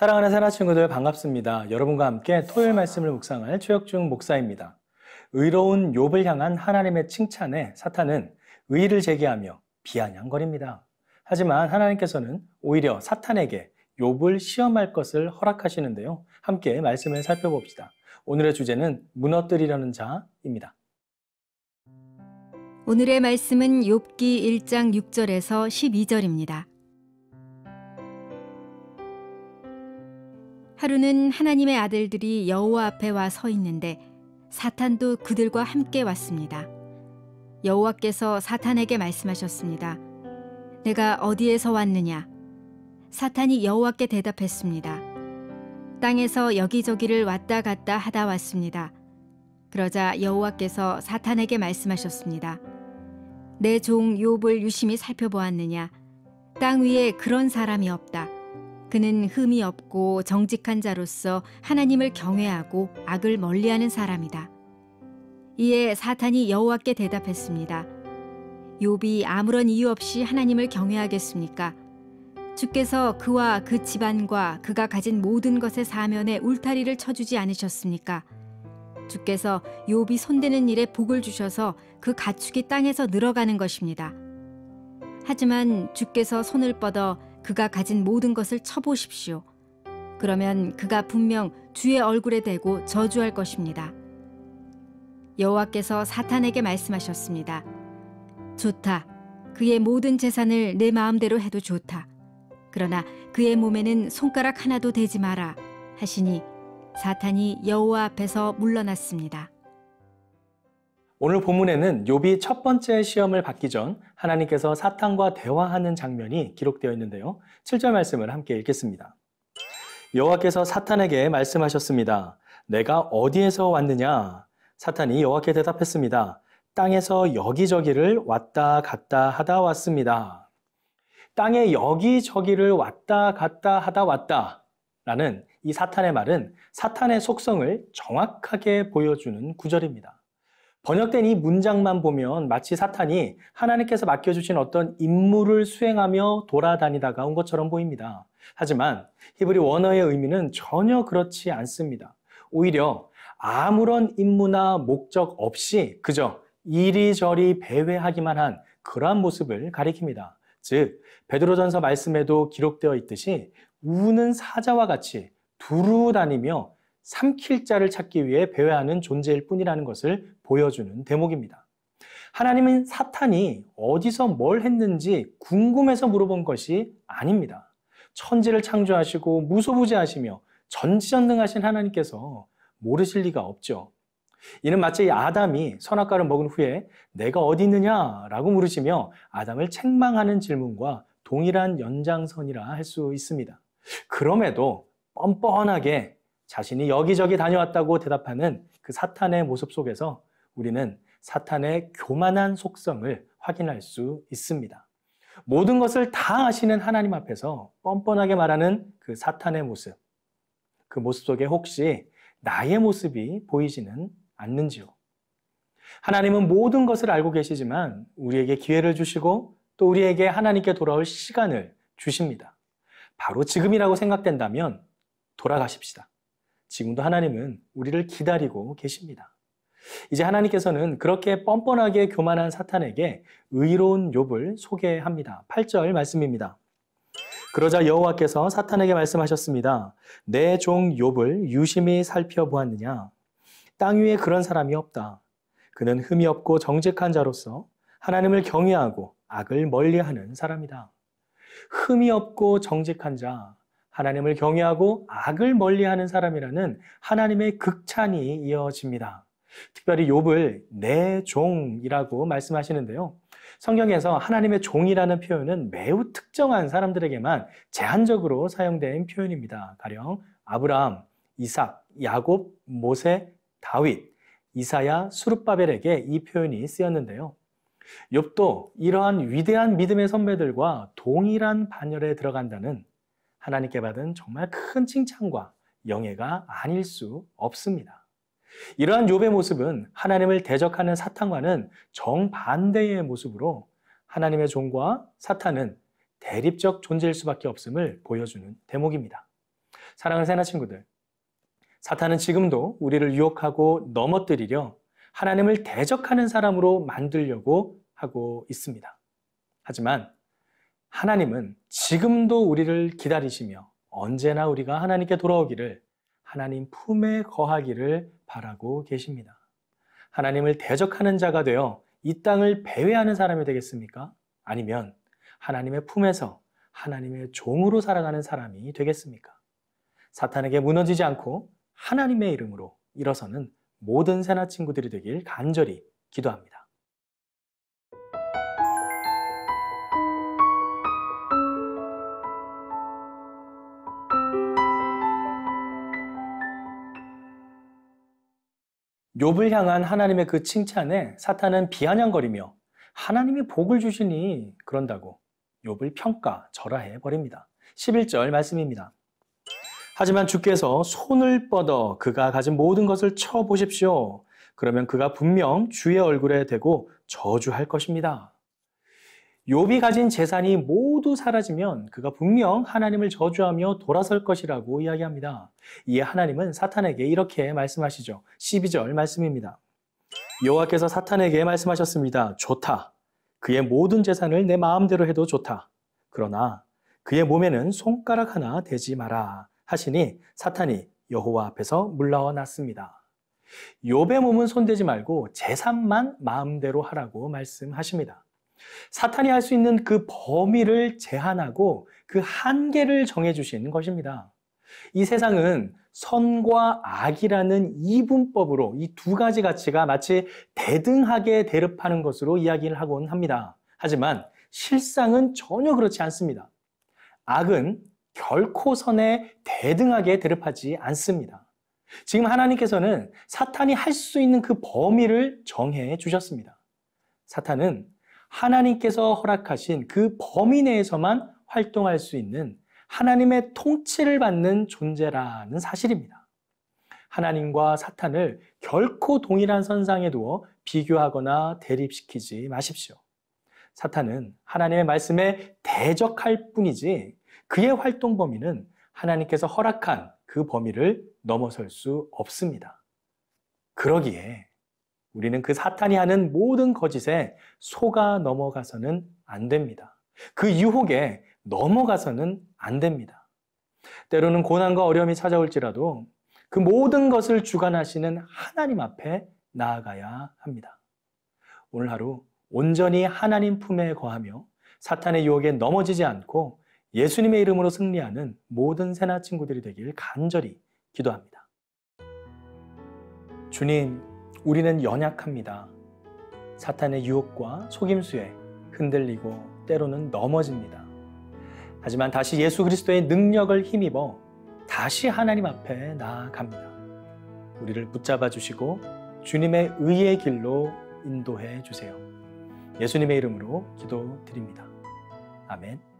사랑하는 새나 친구들 반갑습니다. 여러분과 함께 토요일 말씀을 묵상할 최혁중 목사입니다. 의로운 욥을 향한 하나님의 칭찬에 사탄은 의의를 제기하며 비아냥거립니다. 하지만 하나님께서는 오히려 사탄에게 욥을 시험할 것을 허락하시는데요. 함께 말씀을 살펴봅시다. 오늘의 주제는 무너뜨리려는 자입니다. 오늘의 말씀은 욥기 1장 6절에서 12절입니다. 하루는 하나님의 아들들이 여호와 앞에 와 서 있는데 사탄도 그들과 함께 왔습니다. 여호와께서 사탄에게 말씀하셨습니다. 내가 어디에서 왔느냐? 사탄이 여호와께 대답했습니다. 땅에서 여기저기를 왔다 갔다 하다 왔습니다. 그러자 여호와께서 사탄에게 말씀하셨습니다. 내 종 욥을 유심히 살펴보았느냐? 땅 위에 그런 사람이 없다. 그는 흠이 없고 정직한 자로서 하나님을 경외하고 악을 멀리하는 사람이다. 이에 사탄이 여호와께 대답했습니다. 욥이 아무런 이유 없이 하나님을 경외하겠습니까? 주께서 그와 그 집안과 그가 가진 모든 것의 사면에 울타리를 쳐주지 않으셨습니까? 주께서 욥이 손대는 일에 복을 주셔서 그 가축이 땅에서 늘어가는 것입니다. 하지만 주께서 손을 뻗어 그가 가진 모든 것을 쳐보십시오. 그러면 그가 분명 주의 얼굴에 대고 저주할 것입니다. 여호와께서 사탄에게 말씀하셨습니다. 좋다. 그의 모든 재산을 내 마음대로 해도 좋다. 그러나 그의 몸에는 손가락 하나도 대지 마라 하시니 사탄이 여호와 앞에서 물러났습니다. 오늘 본문에는 욥이 첫 번째 시험을 받기 전 하나님께서 사탄과 대화하는 장면이 기록되어 있는데요. 7절 말씀을 함께 읽겠습니다. 여호와께서 사탄에게 말씀하셨습니다. 내가 어디에서 왔느냐? 사탄이 여호와께 대답했습니다. 땅에서 여기저기를 왔다 갔다 하다 왔습니다. 땅에 여기저기를 왔다 갔다 하다 왔다 라는 이 사탄의 말은 사탄의 속성을 정확하게 보여주는 구절입니다. 번역된 이 문장만 보면 마치 사탄이 하나님께서 맡겨주신 어떤 임무를 수행하며 돌아다니다가 온 것처럼 보입니다. 하지만 히브리 원어의 의미는 전혀 그렇지 않습니다. 오히려 아무런 임무나 목적 없이 그저 이리저리 배회하기만 한 그러한 모습을 가리킵니다. 즉 베드로전서 말씀에도 기록되어 있듯이 우는 사자와 같이 두루 다니며 삼킬 자를 찾기 위해 배회하는 존재일 뿐이라는 것을 보여주는 대목입니다. 하나님은 사탄이 어디서 뭘 했는지 궁금해서 물어본 것이 아닙니다. 천지를 창조하시고 무소부재하시며 전지전능하신 하나님께서 모르실 리가 없죠. 이는 마치 아담이 선악과를 먹은 후에 내가 어디 있느냐라고 물으시며 아담을 책망하는 질문과 동일한 연장선이라 할 수 있습니다. 그럼에도 뻔뻔하게 자신이 여기저기 다녀왔다고 대답하는 그 사탄의 모습 속에서 우리는 사탄의 교만한 속성을 확인할 수 있습니다. 모든 것을 다 아시는 하나님 앞에서 뻔뻔하게 말하는 그 사탄의 모습, 그 모습 속에 혹시 나의 모습이 보이지는 않는지요? 하나님은 모든 것을 알고 계시지만 우리에게 기회를 주시고 또 우리에게 하나님께 돌아올 시간을 주십니다. 바로 지금이라고 생각된다면 돌아가십시다. 지금도 하나님은 우리를 기다리고 계십니다. 이제 하나님께서는 그렇게 뻔뻔하게 교만한 사탄에게 의로운 욥을 소개합니다. 8절 말씀입니다. 그러자 여호와께서 사탄에게 말씀하셨습니다. 내 종 욥을 유심히 살펴보았느냐? 땅 위에 그런 사람이 없다. 그는 흠이 없고 정직한 자로서 하나님을 경외하고 악을 멀리하는 사람이다. 흠이 없고 정직한 자, 하나님을 경외하고 악을 멀리하는 사람이라는 하나님의 극찬이 이어집니다. 특별히 욥을 내 종이라고 말씀하시는데요. 성경에서 하나님의 종이라는 표현은 매우 특정한 사람들에게만 제한적으로 사용된 표현입니다. 가령 아브라함, 이삭, 야곱, 모세, 다윗, 이사야, 수룹바벨에게 이 표현이 쓰였는데요. 욥도 이러한 위대한 믿음의 선배들과 동일한 반열에 들어간다는 하나님께 받은 정말 큰 칭찬과 영예가 아닐 수 없습니다. 이러한 욥의 모습은 하나님을 대적하는 사탄과는 정반대의 모습으로 하나님의 종과 사탄은 대립적 존재일 수밖에 없음을 보여주는 대목입니다. 사랑하는 새나 친구들, 사탄은 지금도 우리를 유혹하고 넘어뜨리려 하나님을 대적하는 사람으로 만들려고 하고 있습니다. 하지만 하나님은 지금도 우리를 기다리시며 언제나 우리가 하나님께 돌아오기를, 하나님 품에 거하기를 바라고 계십니다. 하나님을 대적하는 자가 되어 이 땅을 배회하는 사람이 되겠습니까? 아니면 하나님의 품에서 하나님의 종으로 살아가는 사람이 되겠습니까? 사탄에게 무너지지 않고 하나님의 이름으로 일어서는 모든 새나 친구들이 되길 간절히 기도합니다. 욥을 향한 하나님의 그 칭찬에 사탄은 비아냥거리며 하나님이 복을 주시니 그런다고 욥을 평가, 절하해 버립니다. 11절 말씀입니다. 하지만 주께서 손을 뻗어 그가 가진 모든 것을 쳐보십시오. 그러면 그가 분명 주의 얼굴에 대고 저주할 것입니다. 욥이 가진 재산이 모두 사라지면 그가 분명 하나님을 저주하며 돌아설 것이라고 이야기합니다. 이에 하나님은 사탄에게 이렇게 말씀하시죠. 12절 말씀입니다. 여호와께서 사탄에게 말씀하셨습니다. 좋다. 그의 모든 재산을 내 마음대로 해도 좋다. 그러나 그의 몸에는 손가락 하나 대지 마라 하시니 사탄이 여호와 앞에서 물러와 났습니다. 욥의 몸은 손대지 말고 재산만 마음대로 하라고 말씀하십니다. 사탄이 할 수 있는 그 범위를 제한하고 그 한계를 정해주신 것입니다. 이 세상은 선과 악이라는 이분법으로 이 두 가지 가치가 마치 대등하게 대립하는 것으로 이야기를 하곤 합니다. 하지만 실상은 전혀 그렇지 않습니다. 악은 결코 선에 대등하게 대립하지 않습니다. 지금 하나님께서는 사탄이 할 수 있는 그 범위를 정해 주셨습니다. 사탄은 하나님께서 허락하신 그 범위 내에서만 활동할 수 있는 하나님의 통치를 받는 존재라는 사실입니다. 하나님과 사탄을 결코 동일한 선상에 두어 비교하거나 대립시키지 마십시오. 사탄은 하나님의 말씀에 대적할 뿐이지 그의 활동 범위는 하나님께서 허락한 그 범위를 넘어설 수 없습니다. 그러기에 우리는 그 사탄이 하는 모든 거짓에 속아 넘어가서는 안 됩니다. 그 유혹에 넘어가서는 안 됩니다. 때로는 고난과 어려움이 찾아올지라도 그 모든 것을 주관하시는 하나님 앞에 나아가야 합니다. 오늘 하루 온전히 하나님 품에 거하며 사탄의 유혹에 넘어지지 않고 예수님의 이름으로 승리하는 모든 새나 친구들이 되길 간절히 기도합니다. 주님, 우리는 연약합니다. 사탄의 유혹과 속임수에 흔들리고 때로는 넘어집니다. 하지만 다시 예수 그리스도의 능력을 힘입어 다시 하나님 앞에 나아갑니다. 우리를 붙잡아 주시고 주님의 의의 길로 인도해 주세요. 예수님의 이름으로 기도드립니다. 아멘.